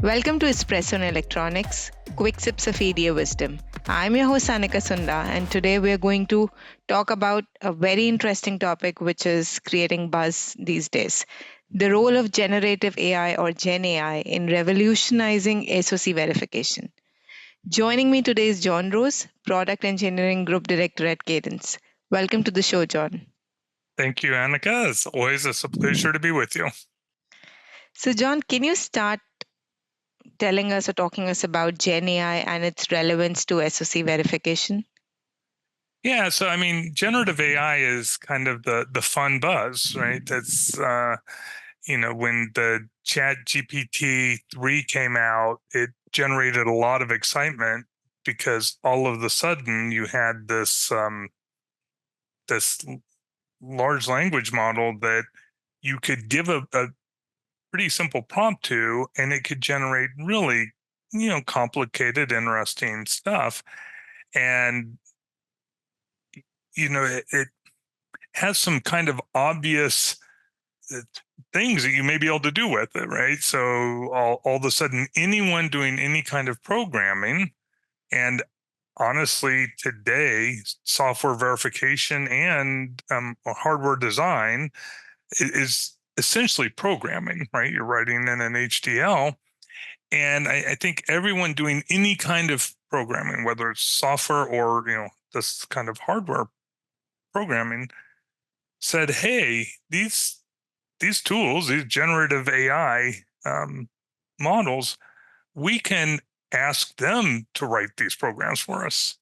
Welcome to Espresso Electronics, quick sips of EDA wisdom. I'm your host Anika Sunda, and today we're going to talk about a very interesting topic, which is creating buzz these days. The role of generative AI or GenAI in revolutionizing SoC verification. Joining me today is John Rose, Product Engineering Group Director at Cadence. Welcome to the show, John. Thank you, Annika. It's a pleasure to be with you. So, John, can you start telling us or talking us about GenAI and its relevance to SoC verification? Yeah, so I mean, generative AI is kind of the fun buzz, right? That's when the Chat GPT 3 came out, it generated a lot of excitement because all of a sudden you had this large language model that you could give a pretty simple prompt to, and it could generate really, complicated, interesting stuff. And it has some kind of obvious uh, things that you may be able to do with it, right? So all of a sudden, anyone doing any kind of programming, and honestly, today, software verification and hardware design is essentially programming, right? You're writing in an HDL. And I think everyone doing any kind of programming, whether it's software or this kind of hardware programming, said, "Hey, these tools, these generative AI models, we can ask them to write these programs for us,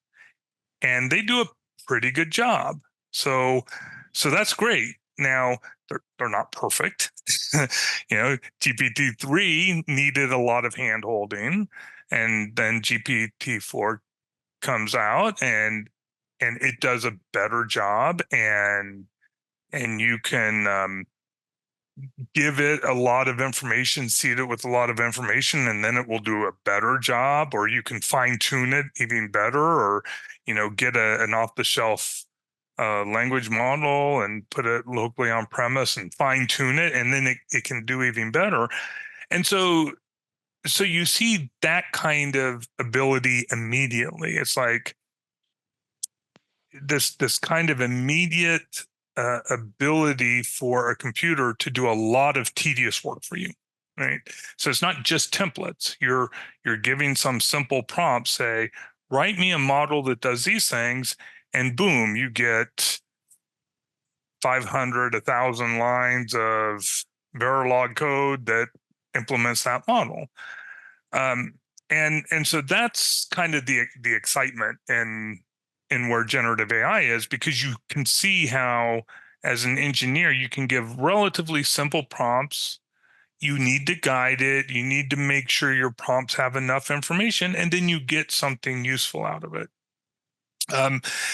and they do a pretty good job. So that's great. Now they're not perfect. GPT-3 needed a lot of hand holding, and then GPT-4 comes out and it does a better job, and you can give it a lot of information, seed it with a lot of information, and then it will do a better job, or you can fine tune it even better, or get an off the shelf language model and put it locally on premise and fine tune it, and then it can do even better. And so you see that kind of ability immediately. It's like this kind of immediate ability for a computer to do a lot of tedious work for you, right? So it's not just templates. You're giving some simple prompt, say, write me a model that does these things, and boom, you get 500, 1,000 lines of Verilog code that implements that model. And so that's kind of the excitement in where generative AI is, because you can see how, as an engineer, you can give relatively simple prompts. You need to guide it. You need to make sure your prompts have enough information, and then you get something useful out of it.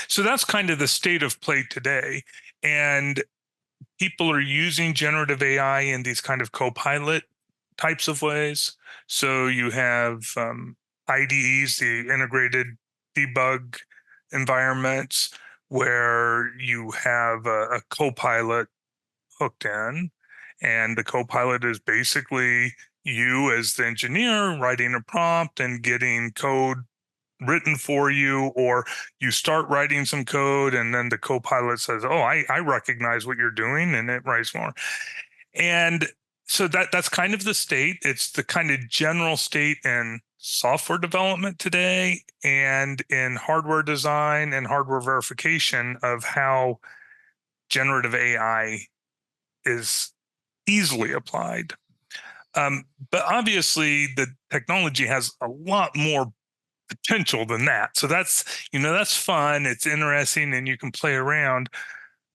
So that's kind of the state of play today. And people are using generative AI in these kind of co-pilot types of ways. So you have IDEs, the integrated debug environments, where you have a co-pilot hooked in, and the co-pilot is basically you as the engineer writing a prompt and getting code written for you, or you start writing some code and then the co-pilot says, "Oh, I recognize what you're doing," and it writes more. And so that's kind of the state. It's the kind of general state in software development today and in hardware design and hardware verification of how generative AI is easily applied. But obviously, the technology has a lot more potential than that. So that's fun. It's interesting, and you can play around.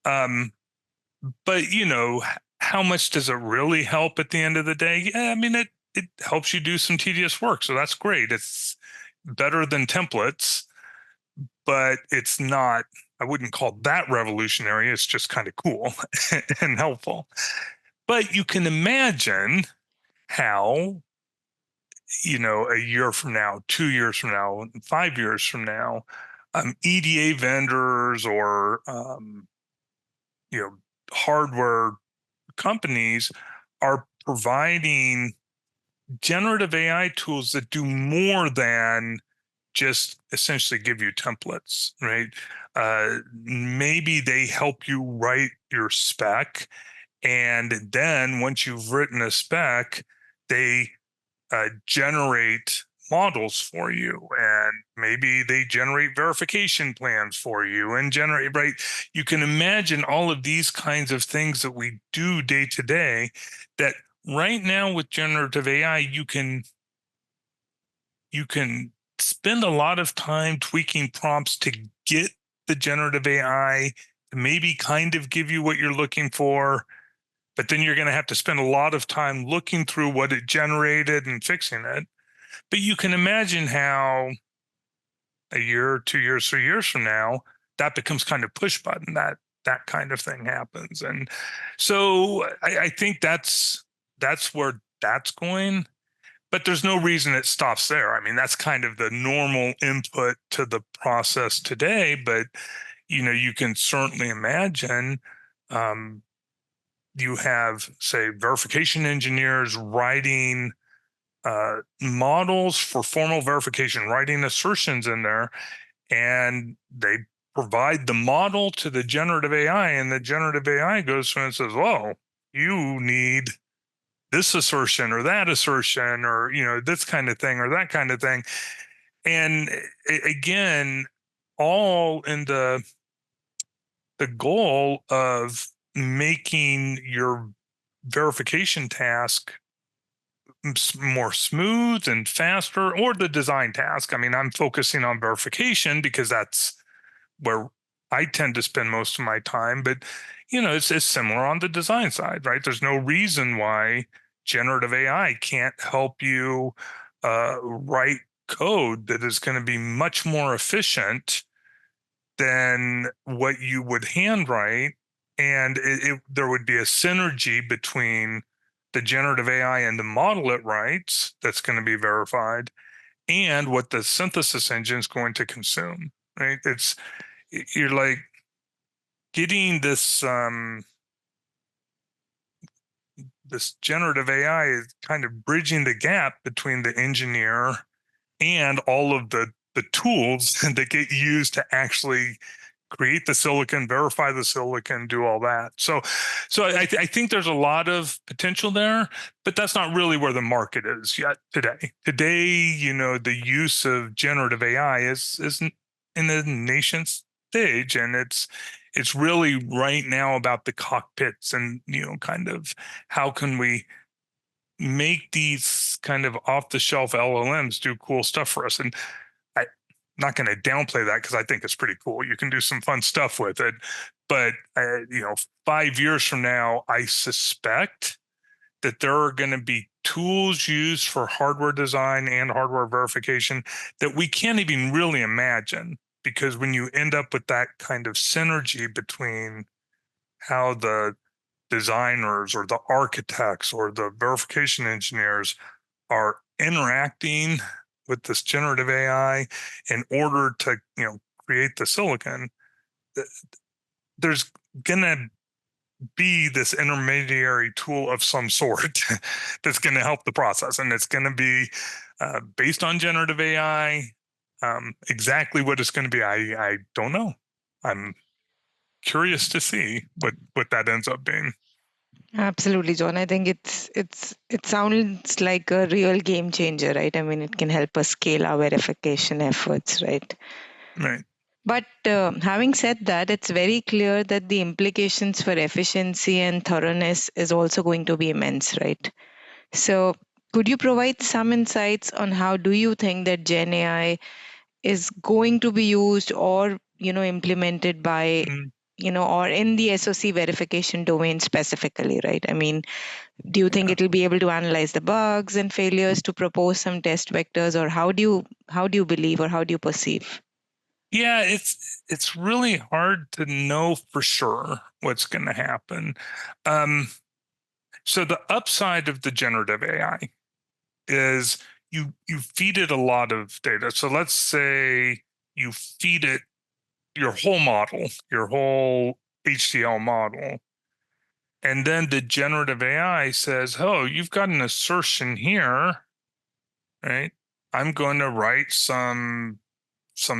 But how much does it really help at the end of the day? Yeah, I mean, it helps you do some tedious work, so that's great. It's better than templates, but it's not. I wouldn't call that revolutionary. It's just kind of cool and helpful. But you can imagine how, a year from now, 2 years from now, 5 years from now, EDA vendors or hardware companies are providing generative AI tools that do more than just essentially give you templates, right? Maybe they help you write your spec, and then once you've written a spec, they generate models for you, and maybe they generate verification plans for you and generate, right? You can imagine all of these kinds of things that we do day to day that right now with generative AI, you can spend a lot of time tweaking prompts to get the generative AI to maybe kind of give you what you're looking for, but then you're going to have to spend a lot of time looking through what it generated and fixing it. But you can imagine how a year, 2 years, 3 years from now, that becomes kind of push button, that kind of thing happens. And so I think that's where that's going. But there's no reason it stops there. I mean, that's kind of the normal input to the process today. But you can certainly imagine you have, say, verification engineers writing models for formal verification, writing assertions in there, and they provide the model to the generative AI, and the generative AI goes through and says, "Well, you need this assertion or that assertion, or this kind of thing or that kind of thing." And again, all in the goal of making your verification task more smooth and faster, or the design task. I mean, I'm focusing on verification because that's where I tend to spend most of my time. But it's similar on the design side, right? There's no reason why generative AI can't help you write code that is going to be much more efficient than what you would handwrite, and there would be a synergy between the generative AI and the model it writes that's going to be verified, and what the synthesis engine is going to consume. Right? You're like getting this generative AI is kind of bridging the gap between the engineer and all of the tools that get used to actually create the silicon, verify the silicon, do all that. So I think there's a lot of potential there, but that's not really where the market is yet today. Today, the use of generative AI is in the nascent stage, and it's really right now about the cockpits and kind of how can we make these kind of off the shelf LLMs do cool stuff for us. And I'm not going to downplay that because I think it's pretty cool. You can do some fun stuff with it. But, 5 years from now, I suspect that there are going to be tools used for hardware design and hardware verification that we can't even really imagine. Because when you end up with that kind of synergy between how the designers or the architects or the verification engineers are interacting with this generative AI in order to create the silicon, there's gonna be this intermediary tool of some sort that's going to help the process, and it's going to be based on generative AI. Exactly what it's going to be, I don't know. I'm curious to see what that ends up being. Absolutely, John. I think it sounds like a real game changer, right? I mean, it can help us scale our verification efforts, right? Right. But having said that, it's very clear that the implications for efficiency and thoroughness is also going to be immense, right? So, could you provide some insights on how do you think that Gen AI is going to be used or implemented by Mm, or in the SoC verification domain specifically, right? I mean, do you think yeah. it'll be able to analyze the bugs and failures to propose some test vectors, or how do you believe or how do you perceive? Yeah, it's really hard to know for sure what's going to happen. Um, so the upside of the generative AI is you feed it a lot of data. So let's say you feed it your whole model, your whole HDL model, And then the generative AI says, oh, you've got an assertion here, right? I'm going to write some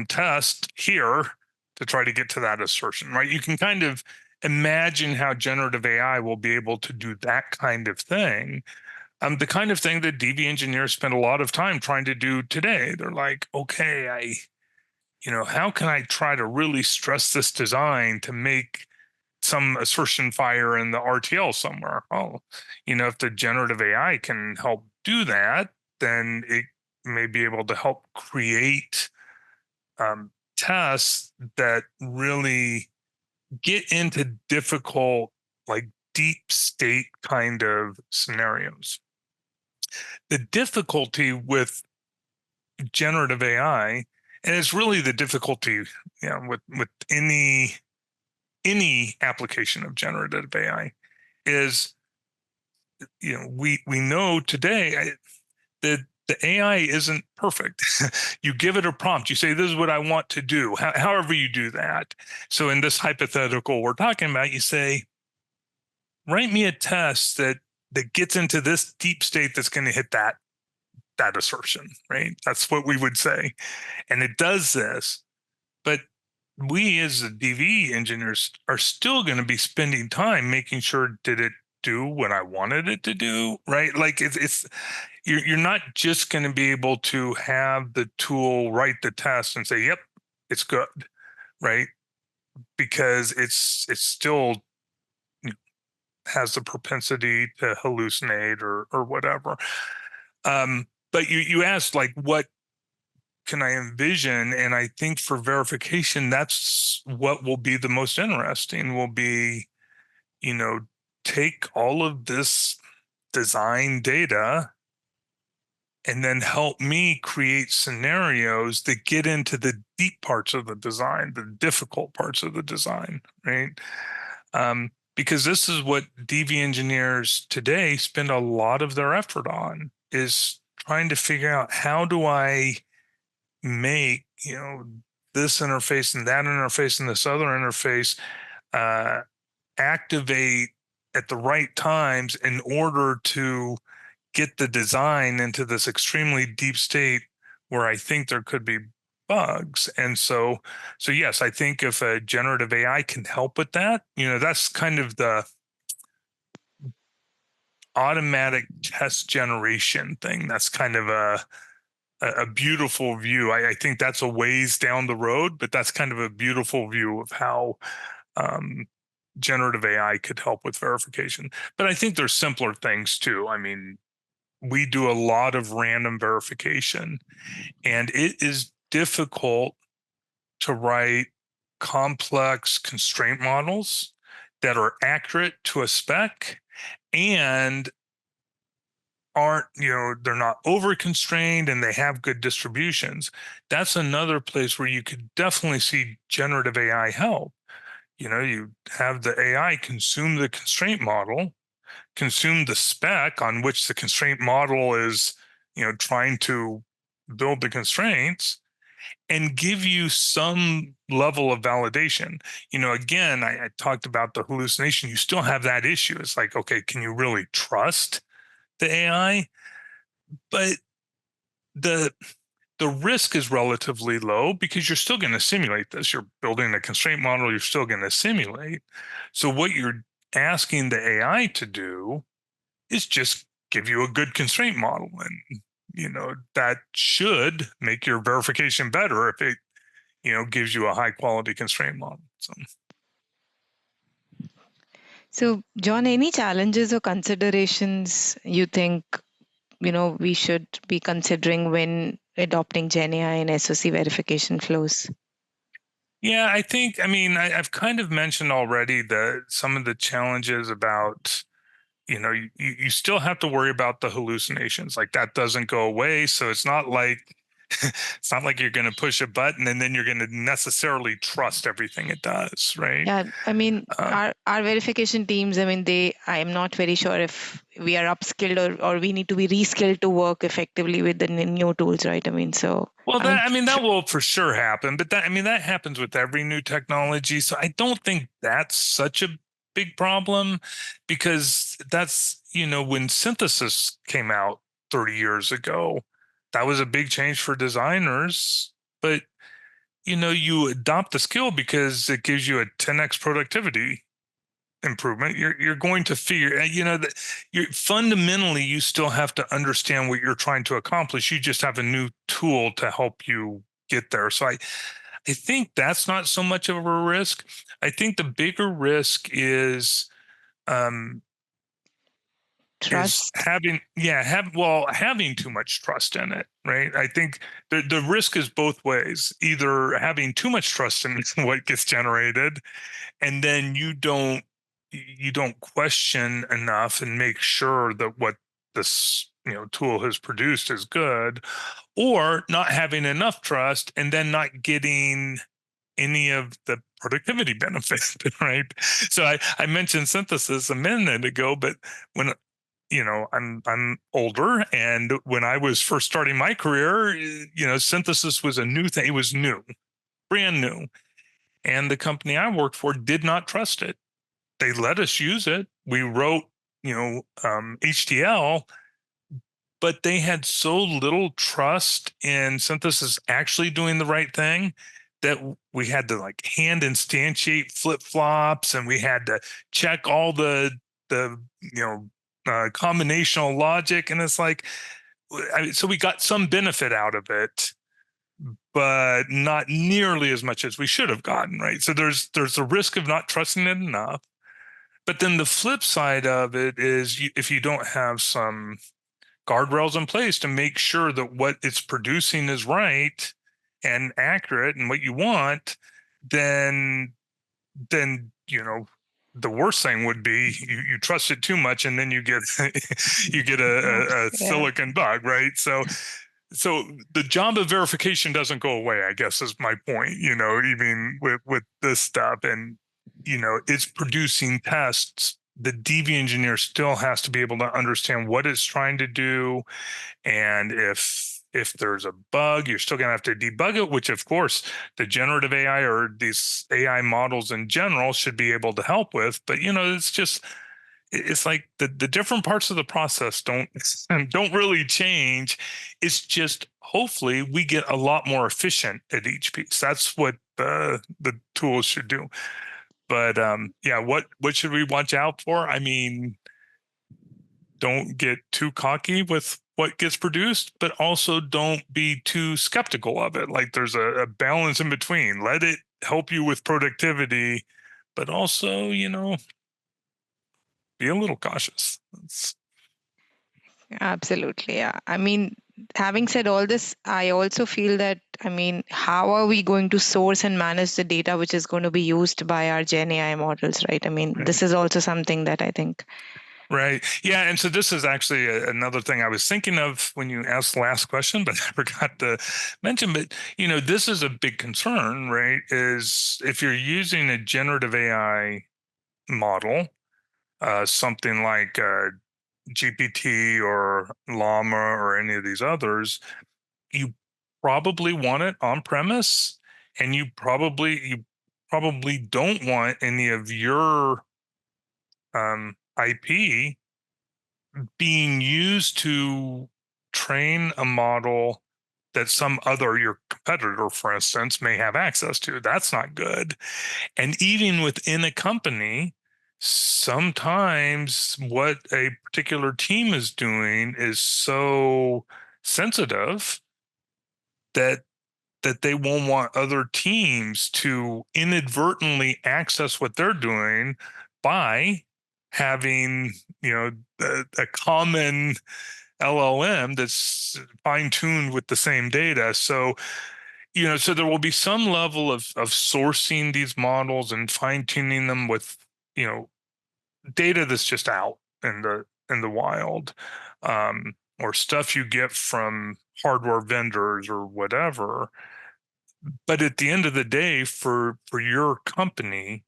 test here to try to get to that assertion, right? You can kind of imagine how generative AI will be able to do that kind of thing. The kind of thing that DV engineers spend a lot of time trying to do today. They're like, okay, how can I try to really stress this design to make some assertion fire in the RTL somewhere? Oh, if the generative AI can help do that, then it may be able to help create tests that really get into difficult, like deep state kind of scenarios. The difficulty with generative AI, and it's really the difficulty, with any application of generative AI, is we know today that the AI isn't perfect. You give it a prompt, you say, this is what I want to do, however you do that. So in this hypothetical we're talking about, you say, write me a test that gets into this deep state that's going to hit that assertion, right? That's what we would say. And it does this, but we as the DV engineers are still going to be spending time making sure, did it do what I wanted it to do, right? Like it's you're not just going to be able to have the tool write the test and say, yep, it's good, right? Because it's still has the propensity to hallucinate or whatever. But you asked, like, what can I envision? And I think for verification, that's what will be the most interesting, will be, take all of this design data and then help me create scenarios that get into the deep parts of the design, the difficult parts of the design, right? Because this is what DV engineers today spend a lot of their effort on, is trying to figure out, how do I make, this interface and that interface and this other interface activate at the right times in order to get the design into this extremely deep state where I think there could be bugs. And so yes, I think if a generative AI can help with that, that's kind of the automatic test generation thing. That's kind of a beautiful view. I think that's a ways down the road, but that's kind of a beautiful view of how generative AI could help with verification. But I think there's simpler things too. I mean, we do a lot of random verification, and it is difficult to write complex constraint models that are accurate to a spec and aren't, they're not over constrained and they have good distributions. That's another place where you could definitely see generative AI help. You have the AI consume the constraint model, consume the spec on which the constraint model is, trying to build the constraints, and give you some level of validation. Again, I talked about the hallucination. You still have that issue. It's like, okay, can you really trust the AI? But the risk is relatively low because you're still going to simulate this. You're building a constraint model, you're still going to simulate. So what you're asking the AI to do is just give you a good constraint model. And, that should make your verification better if it, gives you a high quality constraint model. So, John, any challenges or considerations you think, we should be considering when adopting GenAI and SoC verification flows? Yeah, I mean, I've kind of mentioned already some of the challenges about, you still have to worry about the hallucinations. Like, that doesn't go away. So it's not like you're going to push a button and then you're going to necessarily trust everything it does, right? Yeah, I mean, Um, our verification teams, I mean, I am not very sure if we are upskilled or we need to be reskilled to work effectively with the new tools, right? I mean, so well, I mean, that will for sure happen, but that happens with every new technology. So I don't think that's such a big problem because that's, when synthesis came out 30 years ago, that was a big change for designers. But, you adopt the skill because it gives you a 10x productivity improvement. You're going to figure, that fundamentally you still have to understand what you're trying to accomplish. You just have a new tool to help you get there. So I think that's not so much of a risk. I think the bigger risk um, is Trust. having too much trust in it, right? I think the risk is both ways. Either having too much trust in what gets generated, and then you don't question enough and make sure that what this tool has produced is good, or not having enough trust and then not getting any of the productivity benefits, right? So I mentioned synthesis a minute ago, but when I'm older, and when I was first starting my career, synthesis was a new thing. It was new, brand new, and the company I worked for did not trust it. They let us use it. We wrote, HDL, but they had so little trust in synthesis actually doing the right thing that we had to like hand instantiate flip flops, and we had to check all the combinational logic, and it's like, so we got some benefit out of it, but not nearly as much as we should have gotten, right? So there's the risk of not trusting it enough. But then the flip side of it is, if you don't have some guardrails in place to make sure that what it's producing is right and accurate and what you want, then the worst thing would be you trust it too much, and then you get you get a Yeah, silicon bug, right? So the job of verification doesn't go away, I guess, is my point, even with this stuff. And, it's producing tests. The DV engineer still has to be able to understand what it's trying to do. And if there's a bug, you're still going to have to debug it, which of course the generative AI or these AI models in general should be able to help with. But, it's like the different parts of the process don't really change. It's just, hopefully we get a lot more efficient at each piece. That's what the tools should do. But yeah, what should we watch out for? I mean, don't get too cocky with what gets produced, but also don't be too skeptical of it. Like, there's a balance in between. Let it help you with productivity, but also, be a little cautious. absolutely. Yeah. I mean, having said all this, I also feel that, how are we going to source and manage the data which is going to be used by our Gen AI models, right? I mean, Right. this is also something that I think. Right. Yeah. And so this is actually another thing I was thinking of when you asked the last question, but I forgot to mention. But, this is a big concern, right? Is if you're using a generative AI model, something like GPT or Llama or any of these others, you probably want it on premise, and you probably don't want any of your IP being used to train a model that some other, your competitor, for instance, may have access to. That's not good. And even within a company, sometimes what a particular team is doing is so sensitive that they won't want other teams to inadvertently access what they're doing by having, a common LLM that's fine tuned with the same data. So, so there will be some level of sourcing these models and fine tuning them with, data that's just out in the wild, or stuff you get from hardware vendors or whatever. But at the end of the day, for your company,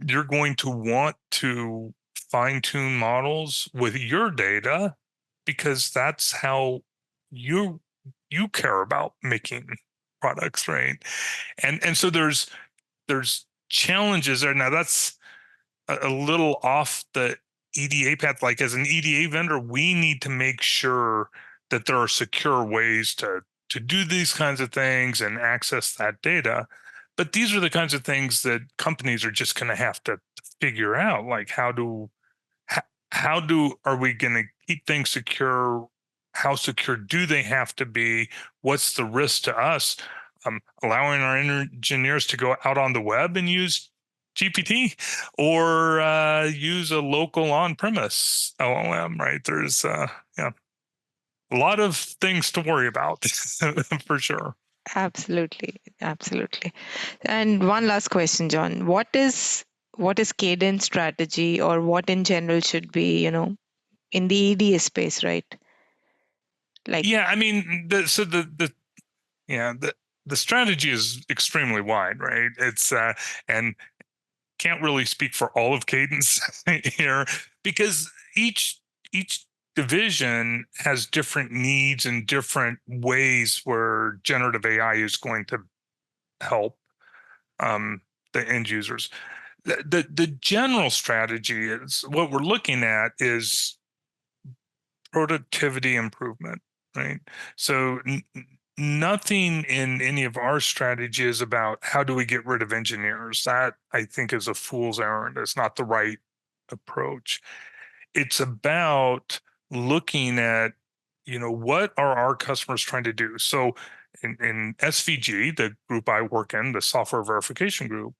you're going to want to fine tune models with your data, because that's how you you care about making products, right? And so there's challenges there. Now, that's a little off the EDA path. Like as an EDA vendor, we need to make sure that there are secure ways to do these kinds of things and access that data. But these are the kinds of things that companies are just going to have to figure out. Like are we going to keep things secure? How secure do they have to be? What's the risk to us? Allowing our engineers to go out on the web and use GPT or use a local on-premise LLM, right? There's yeah, a lot of things to worry about for sure. Absolutely, absolutely. And one last question, John. What is Cadence strategy, or what in general should be, in the EDA space, right? Like, Yeah, I mean, the strategy is extremely wide, right? It's and can't really speak for all of Cadence here because each division has different needs and different ways where generative AI is going to help the end users. The general strategy is what we're looking at is productivity improvement, right? So nothing in any of our strategy is about how do we get rid of engineers. That I think is a fool's errand. It's not the right approach. It's about looking at, what are our customers trying to do? So in SVG, the group I work in, the software verification group,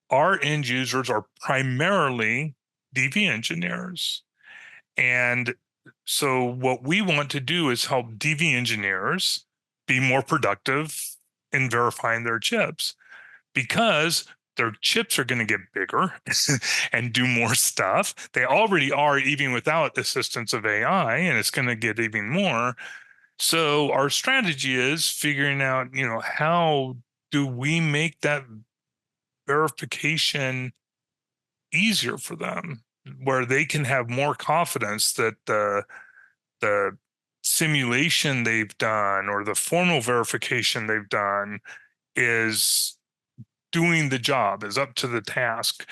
our end users are primarily DV engineers. And so what we want to do is help DV engineers be more productive in verifying their chips because their chips are going to get bigger and do more stuff. They already are, even without assistance of AI, and it's going to get even more. So our strategy is figuring out, how do we make that verification easier for them, where they can have more confidence that the simulation they've done or the formal verification they've done is doing the job, is up to the task.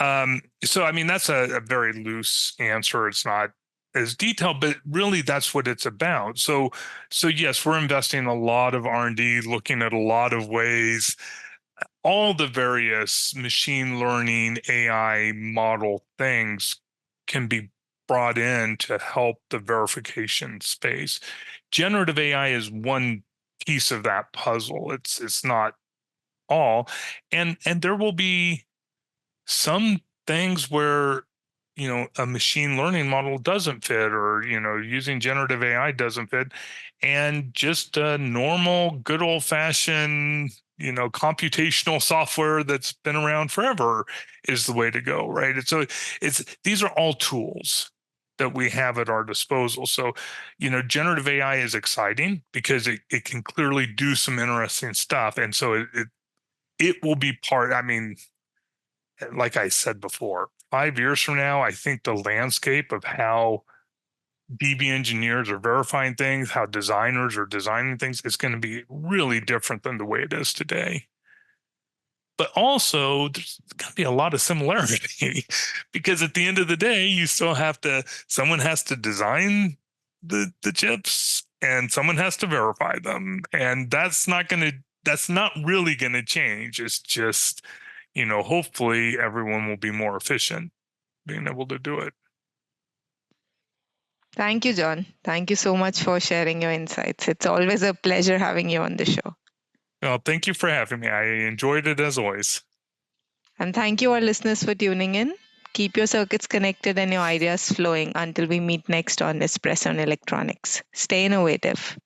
So, I mean, that's a very loose answer. It's not as detailed, but really that's what it's about. So yes, we're investing a lot of R&D, looking at a lot of ways, all the various machine learning AI model things can be brought in to help the verification space. Generative AI is one piece of that puzzle. It's not all, and there will be some things where a machine learning model doesn't fit, or using generative AI doesn't fit, and just a normal good old fashioned computational software that's been around forever is the way to go, right? And so these are all tools that we have at our disposal. So generative AI is exciting because it can clearly do some interesting stuff, and so it will be part. I mean, like I said before, 5 years from now, I think the landscape of how DB engineers are verifying things, how designers are designing things, is going to be really different than the way it is today. But also, there's going to be a lot of similarity because at the end of the day, you still have someone has to design the chips and someone has to verify them. And that's not really going to change. It's just, hopefully everyone will be more efficient being able to do it. thank you, John. Thank you so much for sharing your insights. It's always a pleasure having you on the show. Well, thank you for having me. I enjoyed it as always. And thank you, our listeners, for tuning in. Keep your circuits connected and your ideas flowing until we meet next on Espresso Electronics. Stay innovative.